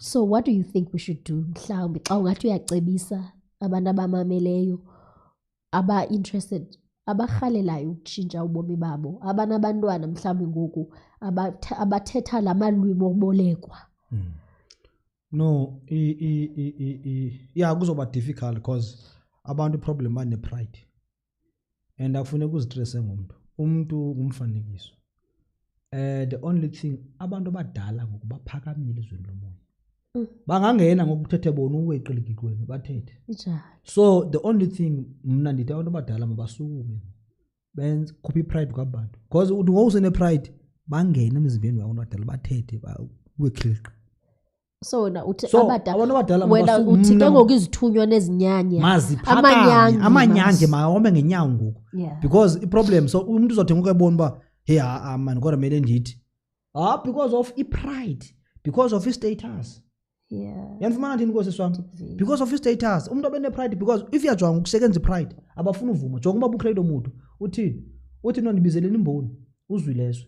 So what do you think we should do? Mhlawumbi xa ungathi uyacebisa abantu abamameleyo aba-interested abarhalelayo ukutshintsha ubomi babo abanabantwana mhlawumbi ngoku abathetha la malwimi okubolekwa. No, yeah, kuzoba difficult because abantu problem bane-pride and akufuneka uzistresse umuntu ngumfanekiso. The only thing abantu abadala ngoku baphakamile ezweni lomoya bangangena ngokuthethe bona uweqeleke kwenu bathethe. So the only thing mna ndithi abantu abadala mabasukume benze khupha ipride kwabantu because uthi ngowusene pride bangena emzimbeni wabantu abadala bathethe weqeleke. So na uthi abantu abadala wena uthi ke ngoku izithunywa nezinyanya amanyange mahombe ngenyawo ngoku because iproblem so umuntu uzothi ngoku ebona ba hey man kodwa mele ndithi because of ipride, because of status. Yanifumana thini Nkosi swami? Because of status umuntu abene pride because if uyajonga ukusekenza ipride abafuna uvuma jonga uma ucreate umuntu uthini uthi no ndibizeleni imboni uzwilezo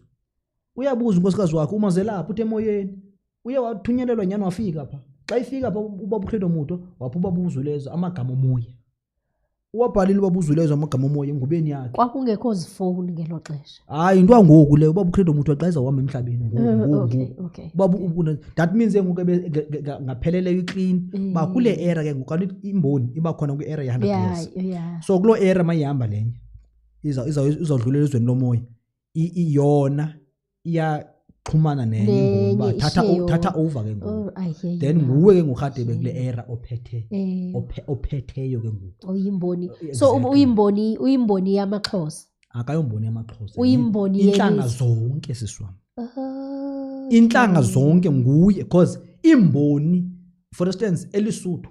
uyabuza unkosikazi wakhe umaze lapha uthe emoyeni uye wathunyelelwa nyani wafika pha xa ifika pha ubaba ucreate umuntu waphuba ubuzwilezo amagama omoya uwabhalile ubaba uzwilezo amagama omoya engubeni yakhe kwakungekho zifoni ngelo xesha. Hayi into angoku le ubaba ucreate umuntu xa izawuhamba emhlabeni okay. Ubaba that means ngoku ngaphelele iclean ba kule era ke ngoku imboni iba khona ku era ya 100 years. So kulo era mayihamba lenye izawudlulela ezweni lomoya iyona iyaxhumana nenye imboni thatha over ke ngoku then nguwe ke ngokhadebe kule era ophetheyo ke ngoku uyimboni. So uyimboni yamaXhosa akayomboni yamaXhosa uyimboni inhlanga zonke siswami inhlanga zonke nguye because imboni for instance elisuthu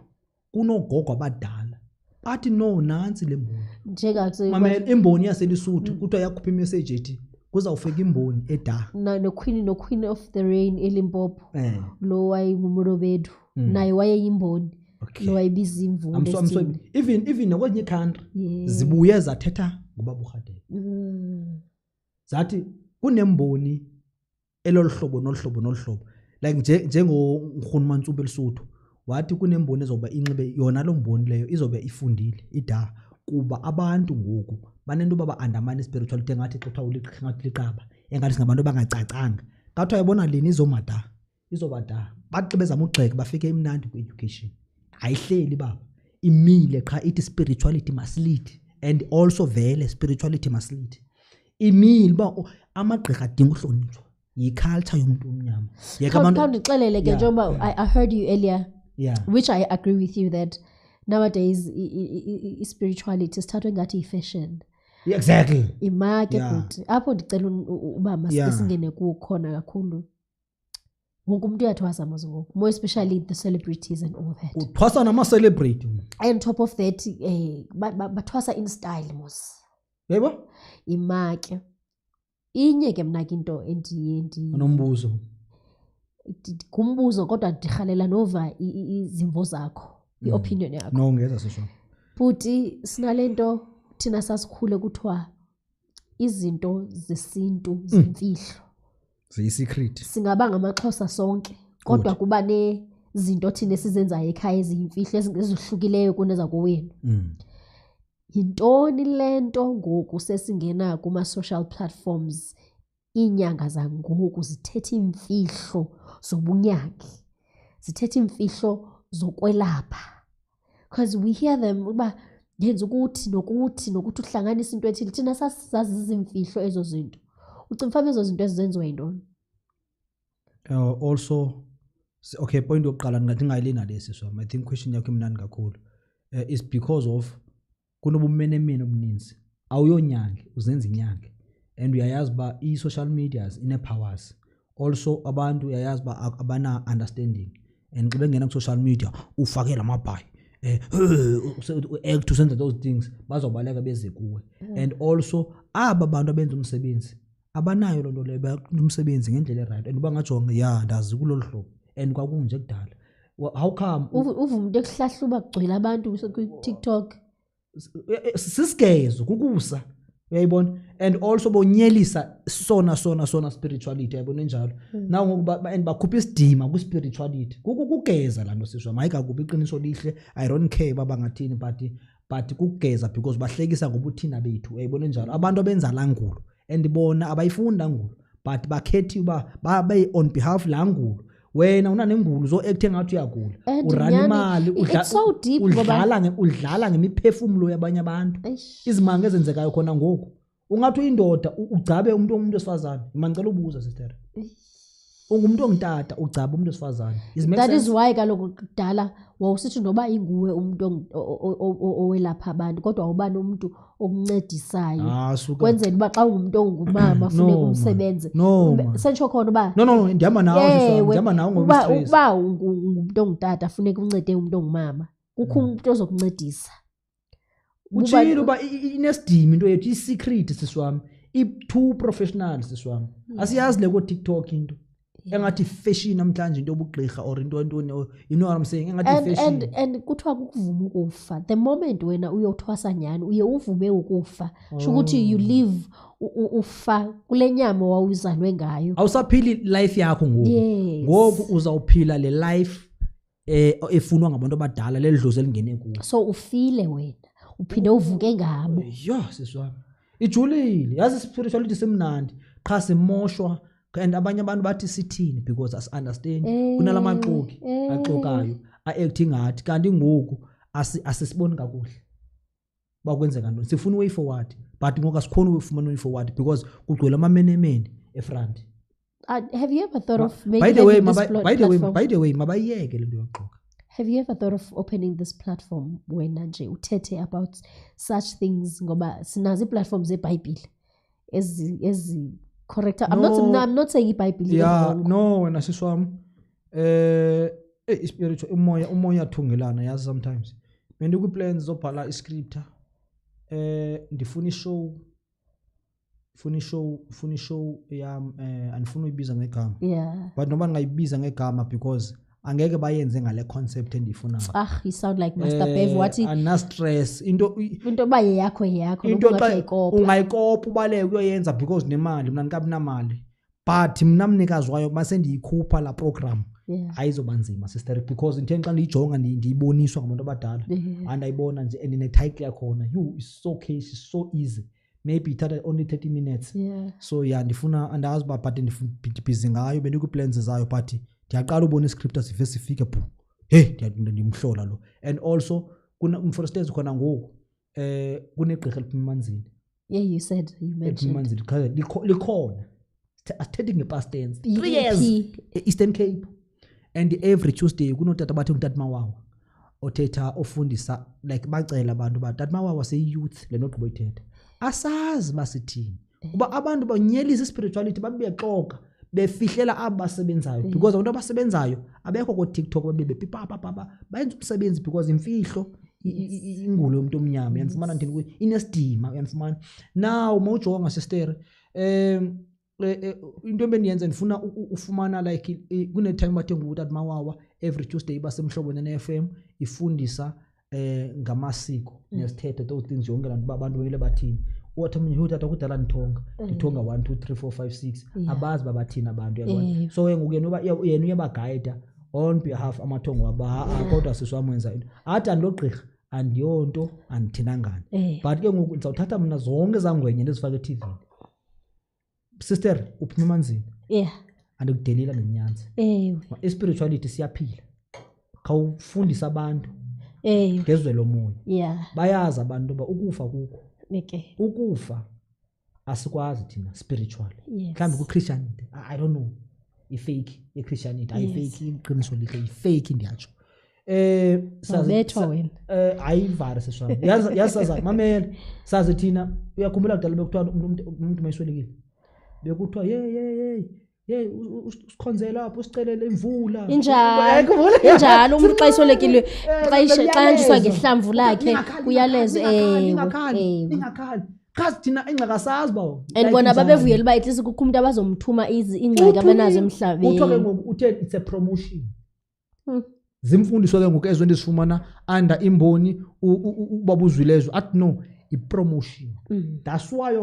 kunogogo abadala bathi no nansi lemboni njengathi mamela imboni yaselisuthu kuthiwa yakhupha imessage ethi kuzawufika imboni eda no queen of the rain eLimpopo lo wayengumulobedu naye wayeyimboni lo wayebiza imvula even nakwenye country zibuye zathetha ngobaba uRhadebe zathi kunemboni eloluhlobo nohlobo like njengoRhunu Mantsuba elisuthu wathi kunemboni ezoba inxibe yona lo mboni leyo izobe ifundile ida kuba abantu ngoku banento baba andamane spirituality ngathi xotha uliqha ngathi liqaba engathi singabantu bangacacanga kathi uyabona leni izobada baqibeza amugxeke bafike emnandi ku education ayihleli baba imile qha ithi spirituality must lead and also vele spirituality must lead imile ba amagqirha adinga uhlonitshwa yiculture yomuntu omnyama yeka abantu ndixelele ke njengoba I heard you earlier which I agree with you that nowadays spirituality starting ngathi ifashion. Exactly. Imake futhi apho ndicela uba masingene kukhona kakhulu wonke umuntu uyathwasa amaze ngoku more especially the celebrities and all that uthwasa nama celebrity and top of that bathwasa in style mos yebo imake inye ke mna into nombuzo kumbuzo kodwa ndihalela nova izimvo zakho iopinion yakho no ngeza sisho futhi sinalento thina sasikhule kuthiwa izinto zesintu zemfihlo ziyisecret singaba ngamaXhosa sonke kodwa kuba nezinto thina esizenzayo ekhaya eziyimfihlo ezihlukileyo kuneza kowenu. Yintoni lento ngoku sesingena kuma social platforms inyanga zangoku zithethe imfihlo zobunyangi zithethe imfihlo zokwelapha because we hear them uba yenza ukuthi nokuthi uhlanganisa into ethile thina sasazi izimfihlo ezo zinto ucimfa ezo zinto ezenziwa yintoni also okay point yokuqala ngathi ngayilina lesi so I think question yakho imnandi kakhulu is because of kunobumenemene obuninzi awuyonyange uzenza inyange and uyayazi ba i-social medias ine-powers also abantu uyayazi ba abana understanding and xibe ngena ku-social media ufake lamabhayi act usenza those things bazobaleka beze kuwe and also aba bantu abenza umsebenzi abanayo lonto leyo umsebenzi ngendlela right and bangajonga ndazi kulolu hlobo and kwakunje kudala how come uvumuntu ekuhlahluba kugcwele abantu ku TikTok sisigezo kukusa uyayibona, and also bonyelisa sona spirituality, uyayibona njalo. Now ngokuba and bakhupha isidima ku spirituality kugeza la nto siswa hayi kakubi iqiniso lihle, I don't care baba ngathini, but kugeza because bahlekisa ngobuthina bethu, uyayibona njalo. Abantu abenza langulo and bona abayifunda ngulo, but bakhethi uba babe on behalf langulo. Wena una nengulu zo act ngathi uyagula, urana imali, udlala ngemiphefumulo yabanye abantu. Izimanga ezenzekayo khona ngoku ungathi uyindoda ugcabe umuntu wesifazane. Ngicela ubuza sister, ungumuntu ongitata ugcabe umuntu wesifazane. That is why kaloku kudala wawusithi noba inguwe umuntu owelapha abantu kodwa awubani umuntu okuncedisayo kwenzela uba xa ungumuntu ongumama funeka umsebenze. Sentsho khona uba no ndihamba nawo ngoba uba ungumuntu ongutata funeka uncede umuntu ongumama, kukho umuntu ozokuncedisa. Utshilo uba inesidimi into yethu i-secret siswami, i-two professionals siswami. Asiyazi le ko TikTok into engathi fashion namhlanje into obugqirha or into you know what I'm saying, engathi fashion. And kuthiwa kukuvuma ukufa. The moment wena uyothwasa nyani uye uvume ukufa, sho ukuthi you live ufa kule nyama wawuzalwe ngayo. Awusaphili life yakho ngoku uzawuphila le life efunwa ngabantu abadala, le dlozi elingene kuyo. So ufile wena uphinde uvuke ngabo. Siswami ijulile, yazi spirituality semnandi qha simoshwa. And abanye abantu bathi sithini because as understand kunalamaxoki axokayo acting ngathi kanti ngoku asisiboni kakuhle bakwenzeka ntoni, sifuna way forward but ngoku asikhona ukufumana way forward because kugcwele amamenemene efront. Have you ever thought of making by the way mabayeke lento yoxoka? Have you ever thought of opening this platform wena nje uthethe about such things, ngoba sinazi platforms zeBhayibhile ezi correct? I'm not saying iBhayibhile. Yeah, no, wena siswami spiritual umoya thungelana yazi sometimes. Mina ku plans zobhala iscripture ndifuna ishow yam andifuna uyibiza ngegama. Yeah. But noma ngayibiza ngegama because angeke bayenze ngale concept endifuna. You sound like Master Bev. Wathi ana stress into baye yakho nokungayikopa ungayikopa ubaleke uyoyenza because nemali mina nikabi namali, but mina mnikazi wayo mase ndiyikhupha la program ayizobanzima sister because into xa ndiyijonga ndiyiboniswa ngabantu abadala and ayibona nje and ine title yakhona is so case is so easy, maybe it only 30 minutes. So ndifuna andazi ba but ndibhizi ngayo bendiku plans zayo but ndiyaqala ubona iscript asive sifike bhu ndimhlola lo. And also kuna umforesters khona ngoku kunegqirha liphuma emanzini. You mentioned likhona studying past tense 3 years Eastern Cape, and every Tuesday kunotata bathi ngutata mawawa othetha ofundisa like bacela abantu batata mawawa youth lenogqibo ithetha asazi basithini kuba abantu banyelisa spirituality babexoka befihlela abasebenzayo because abantu abasebenzayo abekho ko TikTok babepipa bayenza umsebenzi because imfihlo ingulo yomuntu omnyama yanifumana ndini inesidima yanifumana. Now mawujonga sister into ebeniyenza ndifuna ufumana like kune time bathe ngutata mawawa every Tuesday basemhlobo ne-FM ifundisa ngamasiko nesithethe those things yonke lantu abantu bele bathini wathi mina utata kudala nithonga 1 2 3 4 5 6 abazi babathini abantu yabona. So ngoku yena yena uyabaguide on behalf amathongo waba kodwa siswamenza into athi andilogqirha andiyonto andithinangani but ke ngoku ndizawuthatha mina zonke zangwenye ndizifake eTV. Sister uphuma emanzini andikudelela ngenyanza spirituality siyaphila khawufundisa abantu ngezwe lomoya bayazi abantu ba ukufa kukho ukufa asikwazi thina spiritually mhlawumbe ku Christianity I don't know ifake ye-Christianity ayifake iqiniso lihle ifake ndiyatsho sabethwa wena ayivare seswami yasaza mamela sazi thina uyakhumbula kudala bekuthiwa umuntu mayiswelekile bekuthiwa hey usikhonzela lapho usicelele imvula injalo umuntu xa isolekile xa hanjiswa ngehlamvu lakhe uyaleza ingakhali qazi thina engxakasazi bawo and bona babevuyela ba ihlisi kukho umuntu abazomthuma ingxaki abanazo emhlabeni. Utho ke ngoku uthe it's a promotion zimfundiswa ke ngoku ezwe ndisifumana under imboni ubabuzwilezo athi no i-promotion. That's why